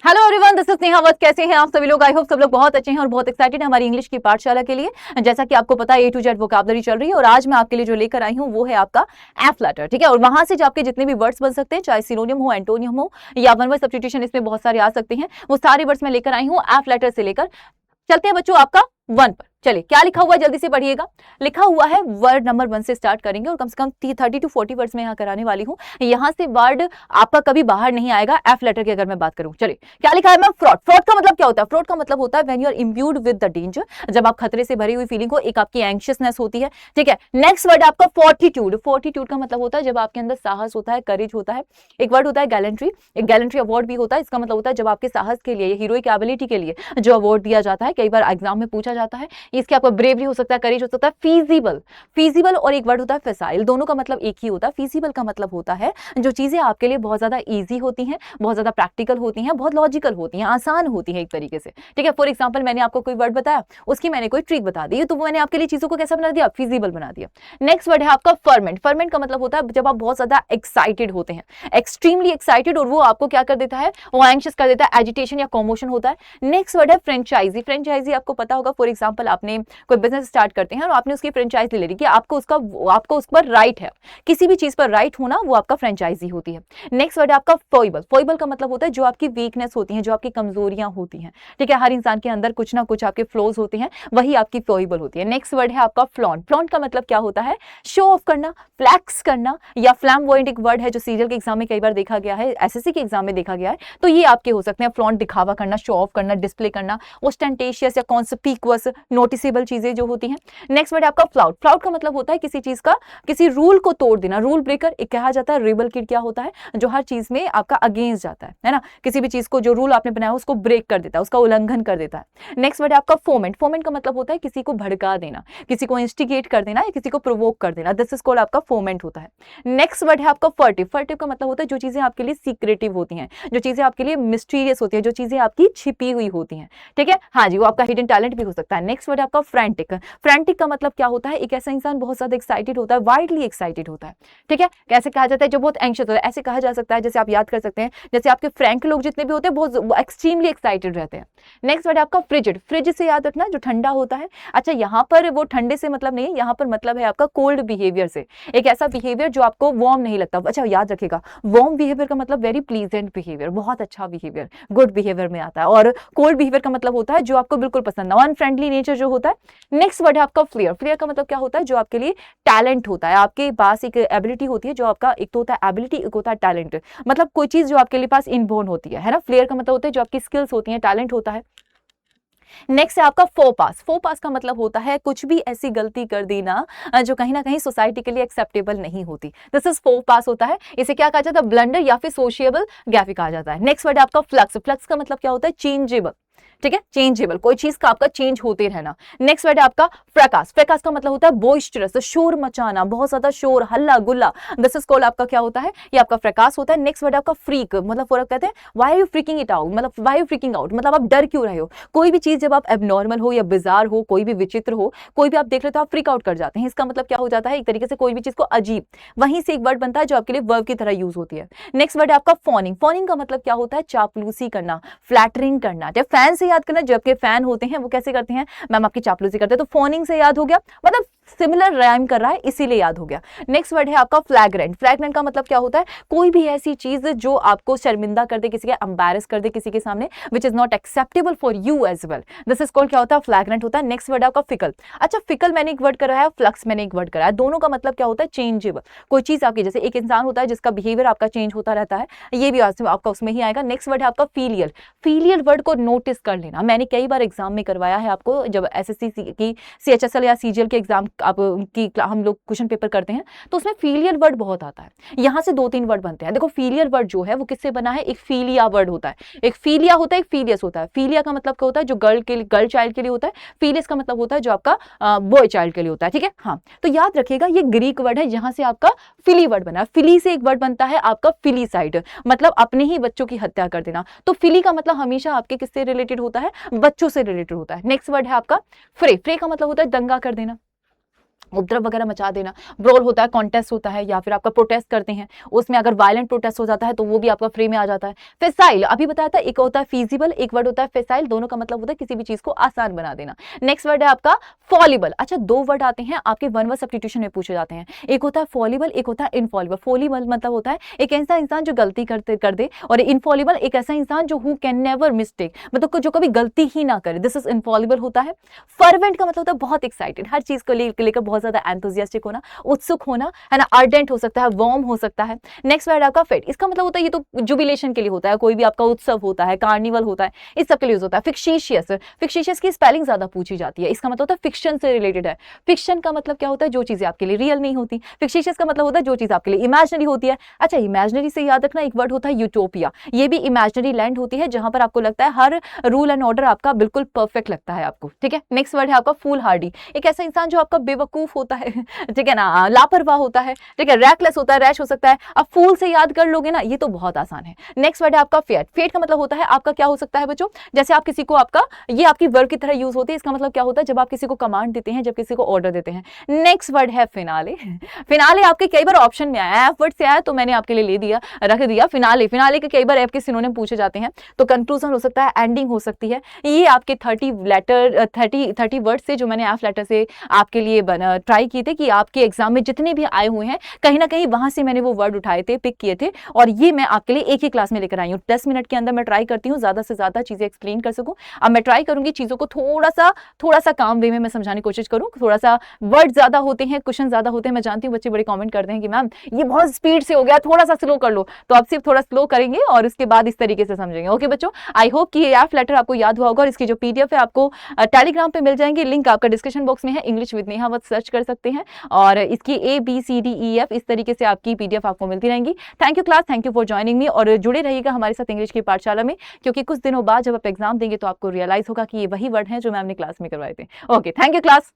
Hello everyone, this is Neha Vats. कैसे हैं आप सभी लोग? आई होप सब लोग बहुत अच्छे हैं और बहुत एक्साइटेड हैं हमारी इंग्लिश की पाठशाला के लिए। जैसा कि आपको पता है ए टू जेड वोकैबुलरी चल रही है और आज मैं आपके लिए जो लेकर आई हूँ वो है आपका एफ लेटर। ठीक है, और वहां से जो आपके जितने भी वर्ड्स बन सकते हैं, चाहे सिनोनिम हो, एंटोनियम हो या वन वर्ड सब्स्टिट्यूशन, इसमें बहुत सारे आ सकते हैं। वो सारे वर्ड्स मैं लेकर आई हूँ एफ लेटर से लेकर। चलते हैं बच्चों आपका वन पर। चलिए, क्या लिखा हुआ है जल्दी से पढ़िएगा। लिखा हुआ है वर्ड नंबर वन से स्टार्ट करेंगे और कम से कम 30 to 40 वर्ड्स में यहाँ कराने वाली हूँ। यहाँ से वर्ड आपका कभी बाहर नहीं आएगा एफ लेटर की अगर मैं बात करूँ। चलिए, क्या लिखा है मैम? फ्रॉड। फ्रॉड का मतलब क्या होता है? फ्रॉड का मतलब होता है when you are imbued with the danger, जब आप खतरे से भरी हुई फीलिंग को, एक आपकी एंग्शियसनेस होती है। ठीक है, नेक्स्ट वर्ड आपका फोर्टिट्यूड। फोर्टिट्यूड का मतलब होता है जब आपके अंदर साहस होता है, करेज होता है। एक वर्ड होता है गैलेंट्री, एक गैलेंट्री अवार्ड भी होता है। इसका मतलब होता है जब आपके साहस के लिए, हीरोइक एबिलिटी के लिए जो अवार्ड दिया जाता है, कई बार एग्जाम में पूछा जाता है। इसके आपको ब्रेवरी हो सकता है, करेज हो सकता है, फीजिबल। फीजिबल और एक वर्ड होता है फैसाइल, दोनों का मतलब एक ही होता है। फीजिबल का मतलब होता है जो चीजें आपके लिए बहुत ज्यादा इजी होती हैं, बहुत ज्यादा प्रैक्टिकल होती हैं, बहुत लॉजिकल होती हैं, आसान होती हैं एक तरीके से। ठीक है, फॉर एग्जांपल मैंने आपको कोई वर्ड बताया, उसकी मैंने कोई ट्रिक बता दी, तो मैंने आपके लिए चीजों को कैसा बना दिया? फीजिबल बना दिया। नेक्स्ट वर्ड है आपका फर्मेंट। फर्मेंट का मतलब होता है जब आप बहुत ज्यादा एक्साइटेड होते हैं, एक्सट्रीमली एक्साइटेड, और वो आपको क्या कर देता है? वो एंग्शियस कर देता है, एजिटेशन या कॉमोशन होता है। नेक्स्ट वर्ड है फ्रेंचाइजी। फ्रेंचाइजी आपको पता होगा, फॉर एग्जांपल आपने कोई बिजनेस स्टार्ट करते हैं और आपने उसकी फ्रेंचाइज ले ली कि आपको उस पर राइट है, किसी भी चीज पर राइट होना, वो आपका फ्रेंचाइजी होती है। नेक्स्ट वर्ड है आपका फोइबल। फोइबल का मतलब होता है जो आपकी वीकनेस होती है, जो आपकी कमजोरियां होती हैं। ठीक है, हर इंसान के अंदर कुछ ना कुछ आपके फ्लॉज होते हैं, वही आपकी फोइबल होती है। नेक्स्ट वर्ड है आपका फ्लॉन्ट। फ्लॉन्ट का मतलब क्या होता है? शो ऑफ करना, फ्लैक्स करना, या फ्लैम्बॉयंट एक वर्ड है जो सीरियल के एग्जाम में कई बार देखा गया है, एसएससी के एग्जाम में देखा गया है, तो ये आपके हो सकते हैं। फ्लॉन्ट दिखावा करना, शो ऑफ करना, डिस्प्ले करना, ओस्टेंटेशियस या कॉन्स्पिक्वस, नोटिसेबल चीजें जो होती हैं। नेक्स्ट वर्ड है आपका फ्लाउट। फ्लाउट का मतलब होता है किसी चीज का, किसी रूल को तोड़ देना, रूल ब्रेकर एक कहा जाता है। रिबल किड क्या होता है? जो हर चीज में आपका अगेंस्ट जाता है ना, किसी भी चीज को जो रूल आपने बनाया उसको ब्रेक कर देता है, उसका उल्लंघन कर देता है। नेक्स्ट वर्ड है आपका फोमेंट। फोमेंट का मतलब होता है किसी को भड़का देना, किसी को इंस्टिगेट कर देना या किसी को प्रोवोक कर देना, दिस इज कॉल्ड आपका फोमेंट होता है। नेक्स्ट वर्ड है आपका फर्टिव। फर्टिव का मतलब होता है जो चीजें आपके लिए सीक्रेटिव होती हैं, जो चीजें आपके लिए मिस्टीरियस होती है, जो चीजें आपकी छिपी हुई होती हैं। ठीक है, हाँ जी, वो आपका हिडन टैलेंट भी हो सकता है। नेक्स्ट वर्ड है आपका फ्रैंटिक। फ्रैंटिक का मतलब क्या होता है? एक ऐसा इंसान बहुत ज्यादा एक्साइटेड होता है, वाइडली एक्साइटेड होता है। ठीक है, कैसे कहा जाता है? जो बहुत एंग्शियस होता है, ऐसे कहा जा सकता है, जैसे आप याद कर सकते हैं, जैसे आपके फ्रैंक लोग जितने भी होते हैं बहुत एक्सट्रीमली एक्साइटेड रहते हैं। नेक्स्ट वर्ड है आपका फ्रिजिड। फ्रिज से याद रखना, जो ठंडा होता है। अच्छा, यहाँ पर वो ठंडे से मतलब नहीं है, यहाँ पर मतलब है आपका कोल्ड बिहेवियर से, एक ऐसा बिहेवियर जो आपको वार्म नहीं लगता। अच्छा, याद रखेगा, वार्म बिहेवियर का मतलब वेरी प्लीजेंट बिहेवियर, बहुत अच्छा बिहेवियर, गुड बिहेवियर में आता है। और कोल्ड बिहेवियर का मतलब होता है जो आपको बिल्कुल पसंद ना, अनफ्रेंडली नेचर जो होता है। नेक्स्ट वर्ड है आपका फ्लेयर। फ्लेयर का मतलब क्या होता है? जो आपके लिए टैलेंट होता है, आपके पास एक एबिलिटी होती है, जो आपका एक तो होता है एबिलिटी, एक होता है टैलेंट, मतलब कोई चीज जो आपके लिए पास इनबोर्न होती है ना। फ्लेयर का मतलब होता है जो आपकी स्किल्स होती हैं, टैलेंट होता है। नेक्स्ट है आपका फो पास। फो पास का मतलब होता है कुछ भी ऐसी गलती कर देना जो कहीं ना कहीं सोसाइटी के लिए एक्सेप्टेबल नहीं होती, दिस इज फो पास होता है। इसे क्या कहा जाता है? ब्लंडर या फिर सोशिएबल गैफी कहा जाता है। नेक्स्ट वर्ड है आपका फ्लक्स। फ्लक्स का मतलब क्या होता है? चेंजेबल। ठीक है, चेंजेबल, कोई चीज का आपका चेंज होते रहना। नेक्स्ट वर्ड है आपका फ्रैकास। फ्रैकास का मतलब होता है बोइस्टरस, शोर मचाना, बहुत ज्यादा शोर, हल्ला गुल्ला, दिस इज कॉल्ड आपका क्या होता है? ये आपका फ्रैकास होता है। नेक्स्ट वर्ड है आपका फ्रीक। मतलब फॉर कहते हैं why are you freaking it out, मतलब why are you freaking out, मतलब आप डर क्यों रहे हो। कोई भी चीज जब आप एबनॉर्मल हो या बिजार हो, कोई भी विचित्र हो, कोई भी आप देख रहे हो तो आप फ्रीक आउट कर जाते हैं। इसका मतलब क्या हो जाता है? एक तरीके से कोई भी चीज को अजीब, वहीं से एक वर्ड बनता है जो आपके लिए वर्ब की तरह यूज होती है। नेक्स्ट वर्ड है आपका फॉनिंग। फॉनिंग का मतलब क्या होता है? चापलूसी करना, फ्लैटरिंग करना। जब फैन से याद करना, जबकि फैन होते हैं वो कैसे करते हैं? मैम आपकी चापलूसी करते हैं, तो फोनिंग से याद हो गया, मतलब सिमिलर राइम कर रहा है इसीलिए याद हो गया। नेक्स्ट वर्ड है आपका फ्लैग्रेंट। फ्लैग्रेंट का मतलब क्या होता है? कोई भी ऐसी चीज जो आपको शर्मिंदा कर दे, किसी के एम्बैरस कर दे किसी के सामने, which is not acceptable for you as well, this is called क्या होता है? फ्लैग्रेंट होता है। नेक्स्ट वर्ड आपका फिकल। अच्छा, फिकल मैंने एक वर्ड कराया है, फ्लक्स मैंने एक वर्ड कराया, दोनों का मतलब क्या होता है? चेंजेबल। कोई चीज आपकी, जैसे एक इंसान होता है जिसका बिहेवियर आपका चेंज होता रहता है, ये भी आपका उसमें ही आएगा। नेक्स्ट वर्ड है आपका फीलियल। फीलियल वर्ड को नोटिस कर लेना, मैंने कई बार एग्जाम में करवाया है आपको, जब एसएससी की सीएचएसएल या सीजीएल के एग्जाम आप की हम लोग क्वेश्चन पेपर करते हैं, तो उसमें फीलियल वर्ड बहुत आता है। यहाँ से 2-3 वर्ड बनते हैं। देखो, फीलियल वर्ड जो है वो किससे बना है? एक फीलिया वर्ड होता है, एक फीलिया होता है, एक फीलियस होता है। फीलिया का मतलब क्या होता है? जो गर्ल के लिए, गर्ल चाइल्ड के लिए होता है। फीलियस का मतलब होता है जो आपका बॉय चाइल्ड के लिए होता है। ठीक है, हाँ, तो याद रखिएगा ये ग्रीक वर्ड है, जहां से आपका फिली वर्ड बना है। फिली से एक वर्ड बनता है आपका फिलीसाइड, मतलब अपने ही बच्चों की हत्या कर देना। तो फिली का मतलब हमेशा आपके किससे रिलेटेड होता है? बच्चों से रिलेटेड होता है। नेक्स्ट वर्ड है आपका फ्रे। फ्रे का मतलब होता है दंगा कर देना, उपद्रव वगैरह मचा देना, ब्रोल होता है, कॉन्टेस्ट होता है, या फिर आपका प्रोटेस्ट करते हैं, उसमें अगर वायलेंट प्रोटेस्ट हो जाता है तो वो भी आपका फ्री में आ जाता है। फेसाइल अभी बताया था, एक होता है फीजिबल, एक वर्ड होता है फेसाइल, दोनों का मतलब होता है किसी भी चीज को आसान बना देना। नेक्स्ट वर्ड है आपका फॉलिबल। अच्छा, दो वर्ड आते हैं आपके वन वर्ड सब्स्टिट्यूशन में पूछे जाते हैं, एक होता है फॉलिबल, एक होता है इनफॉलिबल। फॉलिबल मतलब होता है एक ऐसा इंसान जो गलती कर दे, और इनफॉलिबल एक ऐसा इंसान जो हु कैन नेवर मिस्टेक, मतलब जो कभी गलती ही ना करे, दिस इज इनफॉलिबल होता है। फर्वेंट का मतलब होता है बहुत एक्साइटेड, हर चीज को लेकर बहुत ज्यादा एंथुसियास्टिक होना, उत्सुक होना, है ना, अर्डेंट हो सकता है, वार्म हो सकता है। नेक्स्ट वर्ड आपका फेट, इसका मतलब होता है ये तो जुबिलेशन के लिए होता है, कोई भी आपका उत्सव होता है, कार्निवल होता है, इस सब के लिए यूज होता है। फिक्शिशियस, फिक्शिशियस की स्पेलिंग ज्यादा पूछी जाती है, इसका मतलब होता है फिक्शन से रिलेटेड है। फिक्शन का मतलब क्या होता है, जो चीजें आपके लिए रियल नहीं होती। फिक्शिशियस का मतलब होता है जो चीज आपके लिए इमेजिनरी होती है। अच्छा, इमेजिनरी से याद रखना एक वर्ड होता है यूटोपिया, ये भी इमेजिनरी लैंड होती है जहां पर आपको लगता है हर रूल एंड ऑर्डर आपका बिल्कुल परफेक्ट लगता है आपको, ठीक है। नेक्स्ट वर्ड है आपका फूल हार्डी, एक ऐसा इंसान जो आपका बेवकूफ होता है, ठीक है ना, लापरवाह होता है, ठीक है, रैकलेस होता है, रैश हो सकता है। अब फूल से याद कर लोगे ना, ये तो बहुत आसान है। नेक्स्ट वर्ड है आपका फेट। फेट का मतलब होता है आपका क्या हो सकता है बच्चों, जैसे आप किसी को, आपका ये आपकी वर्ब की तरह यूज होती है, इसका मतलब क्या होता है, जब आप किसी को कमांड देते हैं, जब किसी को ऑर्डर देते हैं। नेक्स्ट वर्ड है फिनाले। फिनाले आपके कई बार ऑप्शन में आया, एफ वर्ड से आया तो मैंने आपके लिए ले दिया, रख दिया। फिनाले, फिनाले के कई बार एफ के सिनोनिम पूछे जाते हैं, तो कंक्लूजन हो सकता है, एंडिंग हो सकती है। ये आपके 30 वर्ड से जो मैंने एफ लेटर से आपके लिए ट्राई किए थे कि आपके एग्जाम में जितने भी आए हुए हैं कहीं ना कहीं वहां से मैंने वो वर्ड उठाए थे, पिक किए थे, और ये मैं आपके लिए एक ही क्लास में लेकर आई हूँ। 10 मिनट के अंदर मैं ट्राई करती हूँ ज्यादा से ज्यादा चीजें एक्सप्लेन कर सकूं। अब मैं ट्राई करूंगी चीजों को थोड़ा सा काम वे में मैं समझाने की कोशिश करूं, थोड़ा सा वर्ड ज्यादा होते हैं, क्वेश्चन ज्यादा होते हैं, मैं जानती हूँ बच्चे बड़े कमेंट करते हैं कि मैम ये बहुत स्पीड से हो गया, थोड़ा सा स्लो कर लो, तो आप सिर्फ थोड़ा स्लो करेंगे और उसके बाद इस तरीके से समझेंगे। ओके बच्चों, आई होप कि ये एफ लेटर आपको याद हुआ होगा, और इसकी जो पीडीएफ है आपको टेलीग्राम पे मिल जाएंगे, लिंक आपका डिस्क्रिप्शन बॉक्स में है, इंग्लिश विद नेहा वत सर्च कर सकते हैं, और इसकी ABCDEF इस तरीके से आपकी पीडीएफ आपको मिलती रहेंगी। Thank you class, thank you for joining me, और जुड़े रहिएगा हमारे साथ इंग्लिश की पाठशाला में, क्योंकि कुछ दिनों बाद जब आप एग्जाम देंगे तो आपको रियलाइज होगा कि ये वही वर्ड हैं जो मैं अपनी क्लास में करवाए थे। Okay, thank you class.